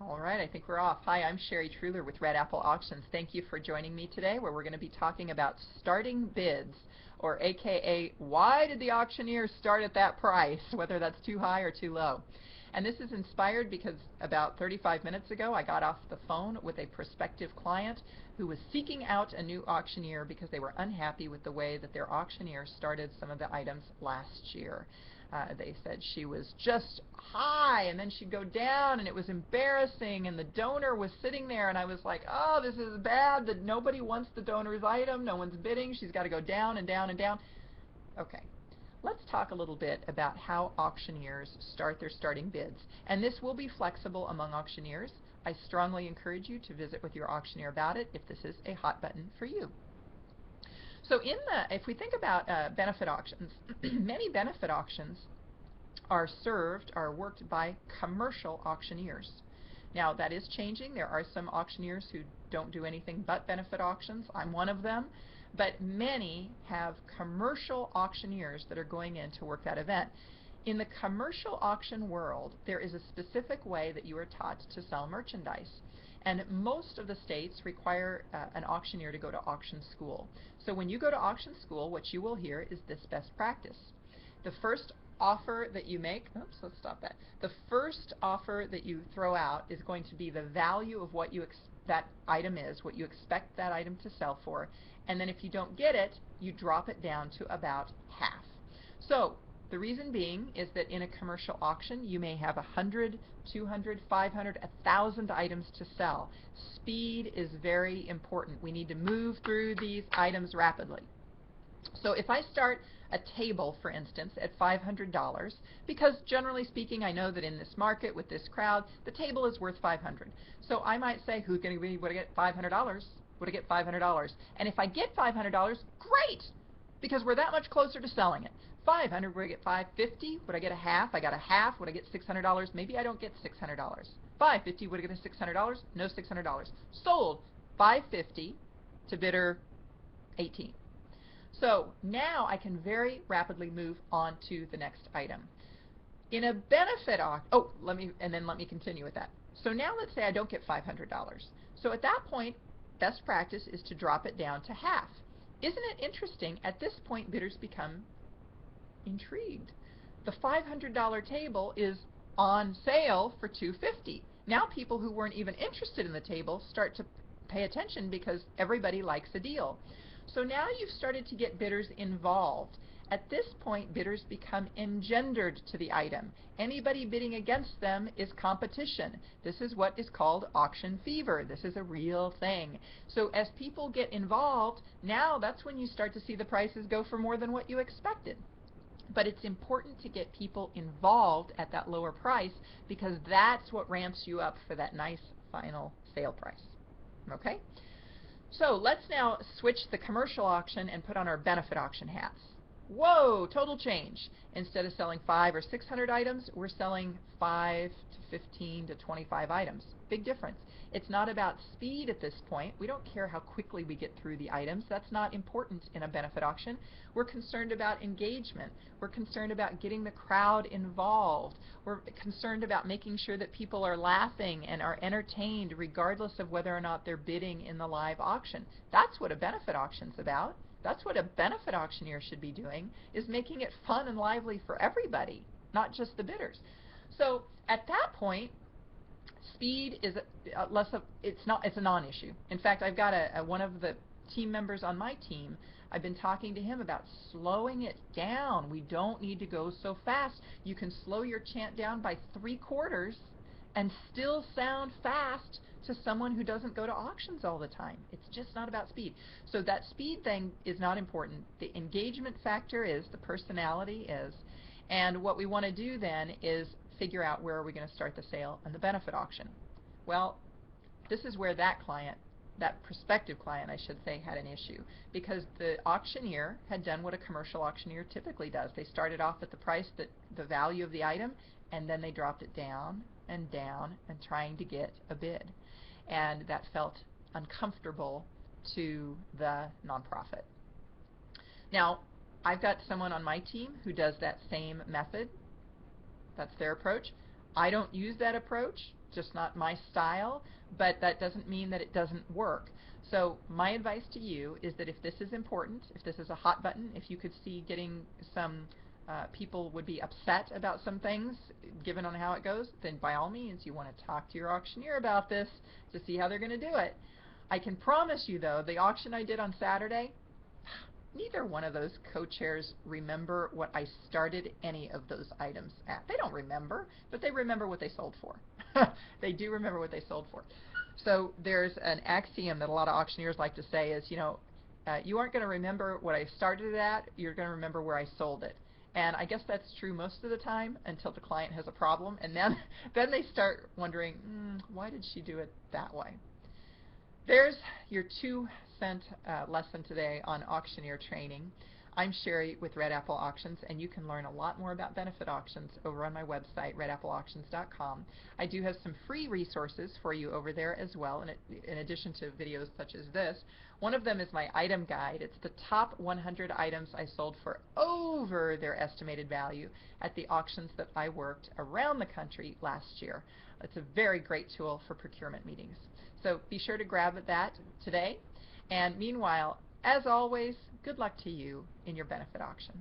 All right, I think we're off. Hi, I'm Sherry Truhlar with Red Apple Auctions. Thank you for joining me today, where we're going to be talking about starting bids, or AKA, why did the auctioneer start at that price, whether that's too high or too low. And this is inspired because about 35 minutes ago, I got off the phone with a prospective client who was seeking out a new auctioneer because they were unhappy with the way that their auctioneer started some of the items last year. They said she was just high and then she'd go down and it was embarrassing, and the donor was sitting there and I was like, oh, this is bad, that nobody wants the donor's item, no one's bidding, she's got to go down and down and down. Okay, let's talk a little bit about how auctioneers start their starting bids, and this will be flexible among auctioneers. I strongly encourage you to visit with your auctioneer about it if this is a hot button for you. So if we think about benefit auctions, many benefit auctions are worked by commercial auctioneers. Now that is changing. There are some auctioneers who don't do anything but benefit auctions. I'm one of them. But many have commercial auctioneers that are going in to work that event. In the commercial auction world, there is a specific way that you are taught to sell merchandise. And most of the states require an auctioneer to go to auction school. So when you go to auction school, what you will hear is this best practice. The first offer that you make, oops, let's stop that. The first offer that you throw out is going to be the value of what that item is, what you expect that item to sell for. And then if you don't get it, you drop it down to about half. So the reason being is that in a commercial auction, you may have 100, 200, 500, 1,000 items to sell. Speed is very important. We need to move through these items rapidly. So if I start a table, for instance, at $500, because generally speaking, I know that in this market with this crowd, the table is worth $500. So I might say, who's going to be, would I get $500? Would I get $500? And if I get $500, great, because we're that much closer to selling it. 500, would I get 550? Would I get a half? I got a half. Would I get $600? Maybe I don't get $600. 550, would I get a $600? No $600. Sold 550 to bidder 18. So now I can very rapidly move on to the next item. In a benefit auction, let me continue with that. So now let's say I don't get $500. So at that point, best practice is to drop it down to half. Isn't it interesting? At this point, bidders become intrigued. The $500 table is on sale for $250. Now people who weren't even interested in the table start to pay attention because everybody likes a deal. So now you've started to get bidders involved. At this point, bidders become engendered to the item. Anybody bidding against them is competition. This is what is called auction fever. This is a real thing. So as people get involved, now that's when you start to see the prices go for more than what you expected. But it's important to get people involved at that lower price, because that's what ramps you up for that nice final sale price. Okay? So let's now switch the commercial auction and put on our benefit auction hats. Whoa, total change. Instead of selling 500 or 600 items, we're selling 5 to 15 to 25 items. Big difference. It's not about speed at this point. We don't care how quickly we get through the items. That's not important in a benefit auction. We're concerned about engagement. We're concerned about getting the crowd involved. We're concerned about making sure that people are laughing and are entertained regardless of whether or not they're bidding in the live auction. That's what a benefit auction's about. That's what a benefit auctioneer should be doing, is making it fun and lively for everybody, not just the bidders. So at that point, speed is it's a non-issue. In fact, I've got one of the team members on my team. I've been talking to him about slowing it down. We don't need to go so fast. You can slow your chant down by 3/4 and still sound fast to someone who doesn't go to auctions all the time. It's just not about speed. So that speed thing is not important. The engagement factor is, the personality is, and what we want to do then is figure out where are we going to start the sale and the benefit auction. Well, this is where that client, that prospective client I should say, had an issue, because the auctioneer had done what a commercial auctioneer typically does. They started off at the price, that the value of the item, and then they dropped it down and down and trying to get a bid. And that felt uncomfortable to the nonprofit. Now, I've got someone on my team who does that same method. That's their approach. I don't use that approach, just not my style, but that doesn't mean that it doesn't work. So my advice to you is that if this is important, if this is a hot button, if you could see getting some people would be upset about some things given on how it goes, then by all means you want to talk to your auctioneer about this to see how they're going to do it. I can promise you though, the auction I did on Saturday, neither one of those co-chairs remember what I started any of those items at. They don't remember, but they remember what they sold for. They do remember what they sold for. So there's an axiom that a lot of auctioneers like to say is, you aren't going to remember what I started it at, you're going to remember where I sold it. And I guess that's true most of the time until the client has a problem, and then they start wondering, why did she do it that way? There's your 2-cent lesson today on auctioneer training. I'm Sherry with Red Apple Auctions, and you can learn a lot more about benefit auctions over on my website, redappleauctions.com. I do have some free resources for you over there as well, in addition to videos such as this. One of them is my item guide. It's the top 100 items I sold for over their estimated value at the auctions that I worked around the country last year. It's a very great tool for procurement meetings. So be sure to grab that today. And meanwhile, as always, good luck to you in your benefit auction.